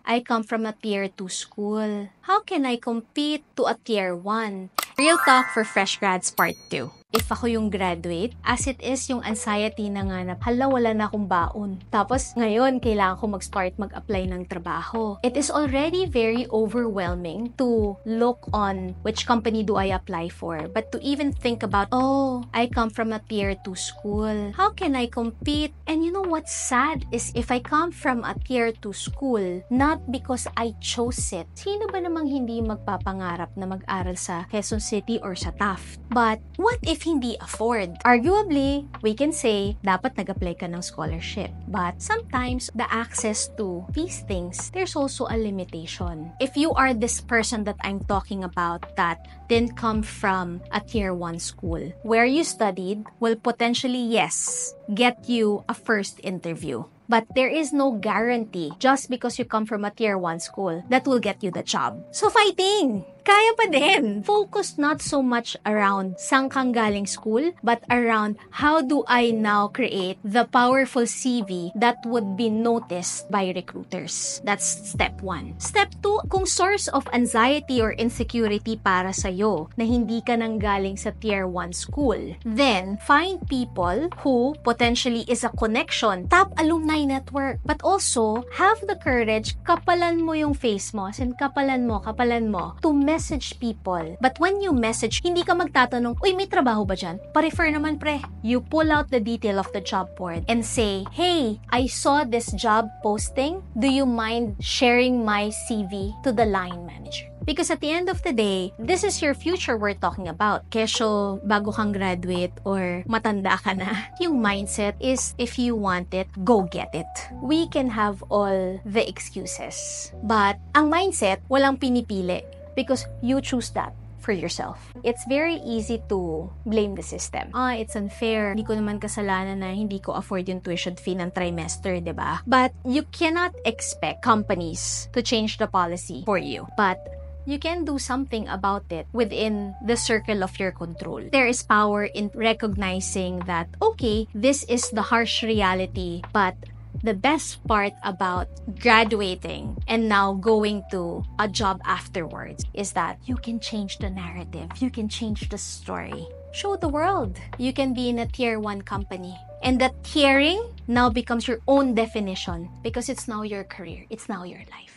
I come from a tier 2 school. How can I compete to a tier 1? Real talk for fresh grads part 2. If ako yung graduate, as it is yung anxiety na nga na, hala, wala na akong baon. Tapos ngayon, kailangan ko mag-start mag-apply ng trabaho. It is already very overwhelming to look on which company do I apply for. But to even think about, oh, I come from a tier 2 school. How can I compete? And you know what's sad is if I come from a tier 2 school, not because I chose it. Sino ba namang hindi magpapangarap na mag-aral sa Quezon City or sa Taft? But what if hindi afford? Arguably, we can say, dapat nag-apply ka ng scholarship. But sometimes, the access to these things, there's also a limitation. If you are this person that I'm talking about that didn't come from a tier 1 school, where you studied will potentially, yes, get you a first interview. But there is no guarantee just because you come from a tier 1 school that will get you the job. So fighting! Kaya pa din! Focus not so much around saan kang galing school, but around how do I now create the powerful CV that would be noticed by recruiters. That's step 1. Step 2, kung source of anxiety or insecurity para sa'yo na hindi ka nang galing sa tier 1 school, then find people who potentially is a connection, top alumni network, but also have the courage, kapalan mo yung face mo, as in kapalan mo, to message people. But when you message, hindi ka magtatanong, uy, may trabaho ba dyan? Pa-refer naman, pre. You pull out the detail of the job board and say, hey, I saw this job posting. Do you mind sharing my CV to the line manager? Because at the end of the day, this is your future we're talking about. Kesyo, bago kang graduate or matanda ka na, yung mindset is, if you want it, go get it. We can have all the excuses. But ang mindset, walang pinipili. Because you choose that for yourself. It's very easy to blame the system. It's unfair. Hindi ko naman kasalanan na hindi ko afford yung tuition fee ng trimester, diba? But you cannot expect companies to change the policy for you. But you can do something about it within the circle of your control. There is power in recognizing that, okay, this is the harsh reality, but the best part about graduating and now going to a job afterwards is that you can change the narrative. You can change the story. Show the world. You can be in a tier 1 company. And that tiering now becomes your own definition because it's now your career. It's now your life.